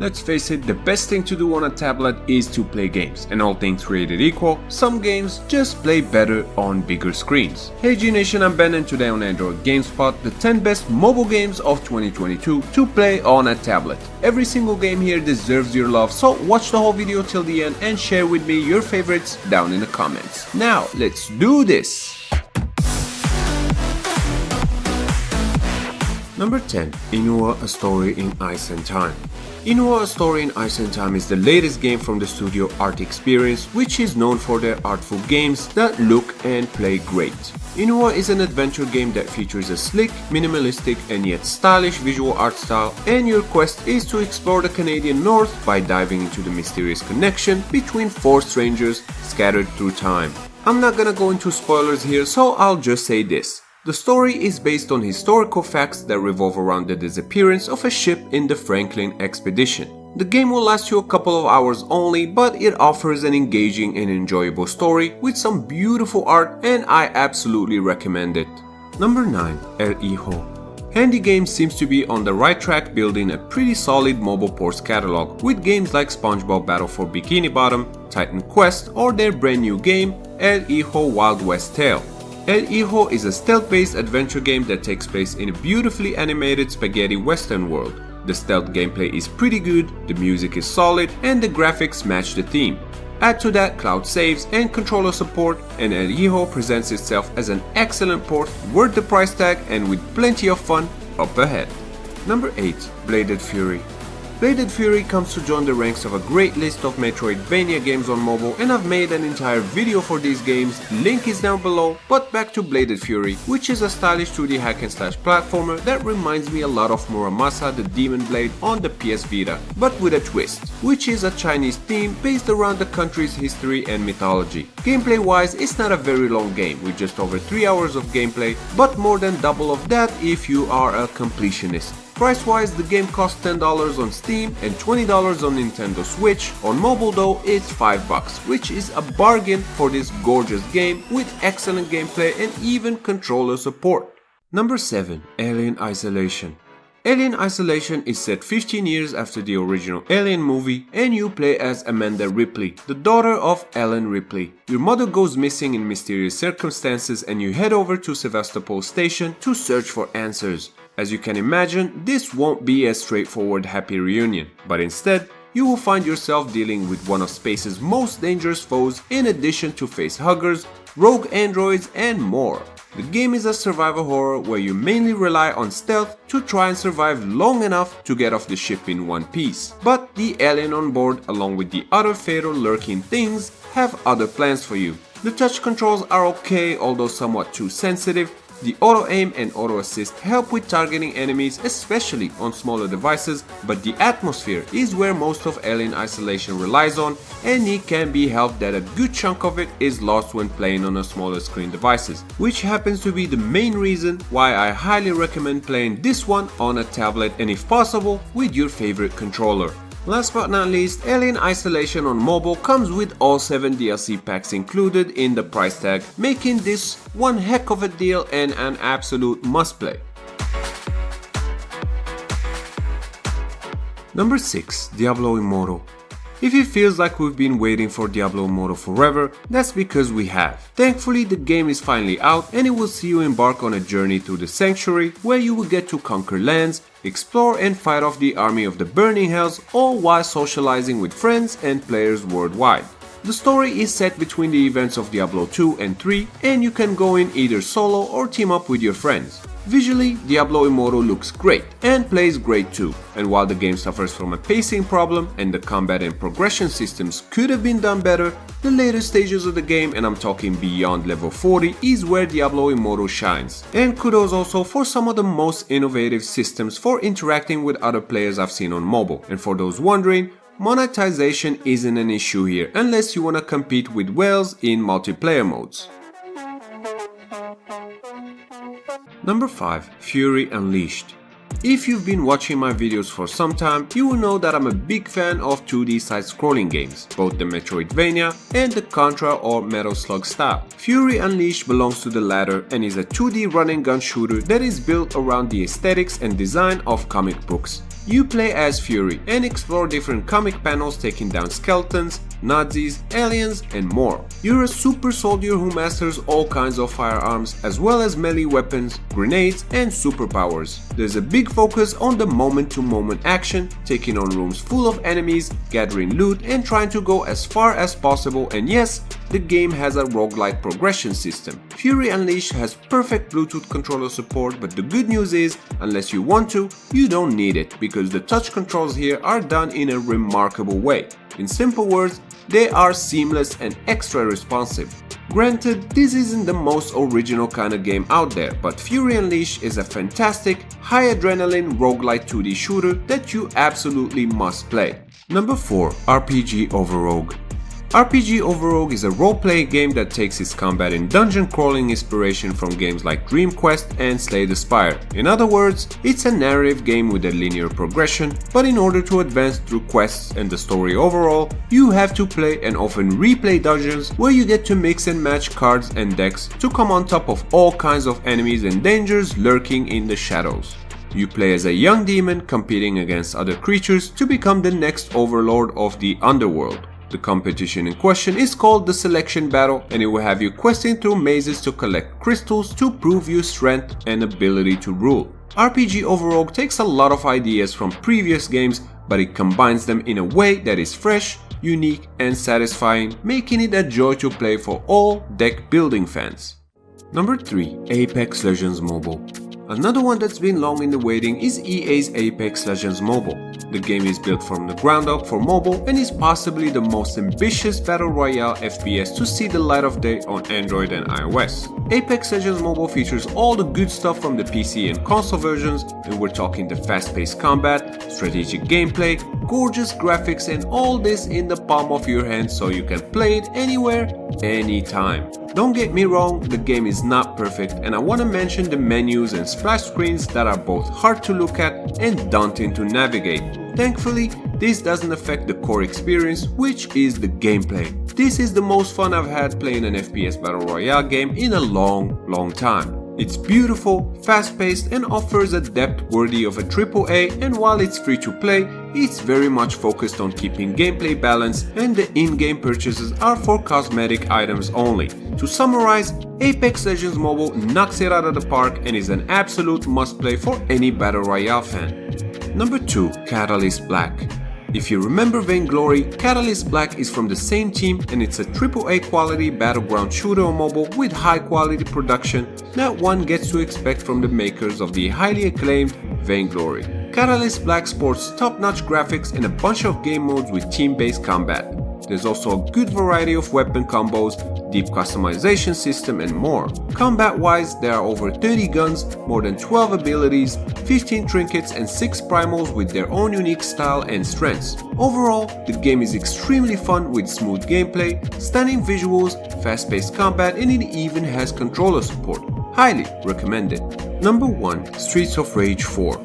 Let's face it, the best thing to do on a tablet is to play games, and all things created equal, some games just play better on bigger screens. Hey G Nation, I'm Ben, and today on Android GameSpot, the 10 best mobile games of 2022 to play on a tablet. Every single game here deserves your love, so watch the whole video till the end and share with me your favorites down in the comments. Now, let's do this! Number 10. Inua: A Story in Ice and Time. Inua: A Story in Ice and Time is the latest game from the studio Art Experience, which is known for their artful games that look and play great. Inua is an adventure game that features a slick, minimalistic and yet stylish visual art style, and your quest is to explore the Canadian North by diving into the mysterious connection between four strangers scattered through time. I'm not gonna go into spoilers here, so I'll just say this. The story is based on historical facts that revolve around the disappearance of a ship in the Franklin expedition. The game will last you a couple of hours only, but it offers an engaging and enjoyable story with some beautiful art, and I absolutely recommend it. Number 9. El Hijo. Handy Games seems to be on the right track, building a pretty solid mobile ports catalog with games like SpongeBob Battle for Bikini Bottom, Titan Quest, or their brand new game, El Hijo Wild West Tale. El Hijo is a stealth-based adventure game that takes place in a beautifully animated spaghetti western world. The stealth gameplay is pretty good, the music is solid, and the graphics match the theme. Add to that cloud saves and controller support, and El Hijo presents itself as an excellent port worth the price tag and with plenty of fun up ahead. Number 8. Bladed Fury. Bladed Fury comes to join the ranks of a great list of Metroidvania games on mobile, and I've made an entire video for these games, link is down below. But back to Bladed Fury, which is a stylish 2D hack and slash platformer that reminds me a lot of Muramasa the Demon Blade on the PS Vita, but with a twist, which is a Chinese theme based around the country's history and mythology. Gameplay wise, it's not a very long game with just over 3 hours of gameplay, but more than double of that if you are a completionist. Price-wise, the game costs $10 on Steam and $20 on Nintendo Switch. On mobile though, it's $5, which is a bargain for this gorgeous game with excellent gameplay and even controller support. Number 7. Alien Isolation. Alien Isolation is set 15 years after the original Alien movie, and you play as Amanda Ripley, the daughter of Ellen Ripley. Your mother goes missing in mysterious circumstances, and you head over to Sevastopol Station to search for answers. As you can imagine, this won't be a straightforward happy reunion, but instead, you will find yourself dealing with one of space's most dangerous foes, in addition to face huggers, rogue androids, and more. The game is a survival horror where you mainly rely on stealth to try and survive long enough to get off the ship in one piece. But the alien on board, along with the other fatal lurking things, have other plans for you. The touch controls are okay, although somewhat too sensitive. The auto-aim and auto-assist help with targeting enemies, especially on smaller devices, but the atmosphere is where most of Alien Isolation relies on, and it can be helped that a good chunk of it is lost when playing on a smaller screen devices, which happens to be the main reason why I highly recommend playing this one on a tablet, and if possible, with your favorite controller. Last but not least, Alien Isolation on mobile comes with all 7 DLC packs included in the price tag, making this one heck of a deal and an absolute must play. Number 6. Diablo Immortal. If it feels like we've been waiting for Diablo Immortal forever, that's because we have. Thankfully, the game is finally out, and it will see you embark on a journey through the Sanctuary, where you will get to conquer lands, explore and fight off the army of the Burning Hells, all while socializing with friends and players worldwide. The story is set between the events of Diablo 2 and 3, and you can go in either solo or team up with your friends. Visually, Diablo Immortal looks great and plays great too, and while the game suffers from a pacing problem and the combat and progression systems could have been done better, the later stages of the game, and I'm talking beyond level 40, is where Diablo Immortal shines. And kudos also for some of the most innovative systems for interacting with other players I've seen on mobile. And for those wondering, monetization isn't an issue here unless you wanna compete with whales in multiplayer modes. Number 5. Fury Unleashed. If you've been watching my videos for some time, you will know that I'm a big fan of 2D side-scrolling games, both the Metroidvania and the Contra or Metal Slug style. Fury Unleashed belongs to the latter and is a 2D run and gun shooter that is built around the aesthetics and design of comic books. You play as Fury and explore different comic panels taking down skeletons, Nazis, aliens, and more. You're a super soldier who masters all kinds of firearms as well as melee weapons, grenades, and superpowers. There's a big focus on the moment-to-moment action, taking on rooms full of enemies, gathering loot, and trying to go as far as possible, and yes, the game has a roguelike progression system. Fury Unleashed has perfect Bluetooth controller support, but the good news is, unless you want to, you don't need it, because the touch controls here are done in a remarkable way. In simple words, they are seamless and extra responsive. Granted, this isn't the most original kind of game out there, but Fury Unleashed is a fantastic, high adrenaline roguelite 2D shooter that you absolutely must play. Number 4. RPG Over Rogue. RPG Over Rogue is a role-playing game that takes its combat and dungeon crawling inspiration from games like Dream Quest and Slay the Spire. In other words, it's a narrative game with a linear progression, but in order to advance through quests and the story overall, you have to play and often replay dungeons where you get to mix and match cards and decks to come on top of all kinds of enemies and dangers lurking in the shadows. You play as a young demon competing against other creatures to become the next overlord of the underworld. The competition in question is called the Selection Battle, and it will have you questing through mazes to collect crystals to prove your strength and ability to rule. RPG Over Rogue takes a lot of ideas from previous games, but it combines them in a way that is fresh, unique, and satisfying, making it a joy to play for all deck building fans. Number 3. Apex Legends Mobile. Another one that's been long in the waiting is EA's Apex Legends Mobile. The game is built from the ground up for mobile and is possibly the most ambitious battle royale FPS to see the light of day on Android and iOS. Apex Legends Mobile features all the good stuff from the PC and console versions, and we're talking the fast-paced combat, strategic gameplay, gorgeous graphics, and all this in the palm of your hand so you can play it anywhere, anytime. Don't get me wrong, the game is not perfect, and I want to mention the menus and splash screens that are both hard to look at and daunting to navigate. Thankfully, this doesn't affect the core experience, which is the gameplay. This is the most fun I've had playing an FPS Battle Royale game in a long time. It's beautiful, fast-paced, and offers a depth worthy of a AAA, and while it's free to play, it's very much focused on keeping gameplay balance, and the in-game purchases are for cosmetic items only. To summarize, Apex Legends Mobile knocks it out of the park and is an absolute must-play for any Battle Royale fan. Number 2. Catalyst Black. If you remember Vainglory, Catalyst Black is from the same team, and it's a AAA quality battleground shooter on mobile with high quality production that one gets to expect from the makers of the highly acclaimed Vainglory. Catalyst Black sports top-notch graphics and a bunch of game modes with team-based combat. There's also a good variety of weapon combos, deep customization system, and more. Combat-wise, there are over 30 guns, more than 12 abilities, 15 trinkets, and 6 primals with their own unique style and strengths. Overall, the game is extremely fun with smooth gameplay, stunning visuals, fast-paced combat, and it even has controller support. Highly recommended. Number 1. Streets of Rage 4.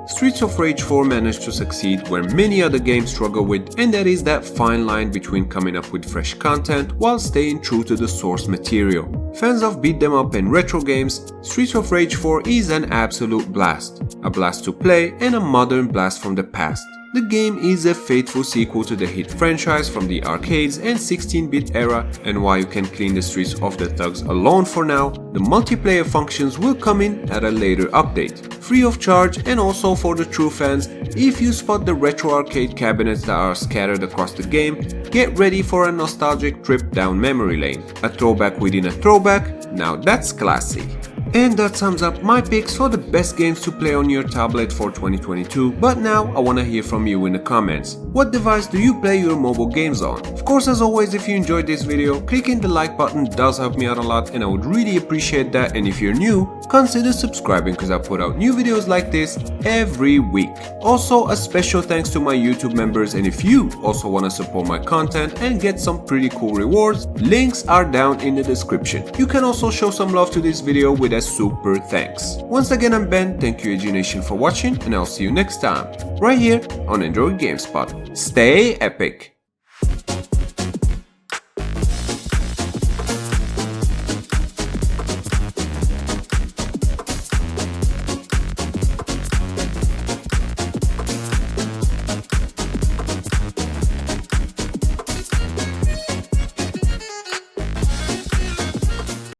Streets of Rage 4 managed to succeed where many other games struggle with, and that is that fine line between coming up with fresh content while staying true to the source material. Fans of beat 'em up and retro games, Streets of Rage 4 is an absolute blast. A blast to play and a modern blast from the past. The game is a faithful sequel to the hit franchise from the arcades and 16-bit era, and while you can clean the streets of the thugs alone for now, the multiplayer functions will come in at a later update. Free of charge, and also for the true fans, if you spot the retro arcade cabinets that are scattered across the game, get ready for a nostalgic trip down memory lane. A throwback within a throwback, now that's classy. And that sums up my picks for the best games to play on your tablet for 2022, but now I wanna hear from you in the comments. What device do you play your mobile games on? Of course, as always, if you enjoyed this video, clicking the like button does help me out a lot and I would really appreciate that, and if you're new, consider subscribing because I put out new videos like this every week. Also, a special thanks to my YouTube members, and if you also wanna support my content and get some pretty cool rewards, links are down in the description. You can also show some love to this video with a super thanks. Once again, I'm Ben, thank you AG Nation for watching, and I'll see you next time, right here on Android GameSpot. Stay epic!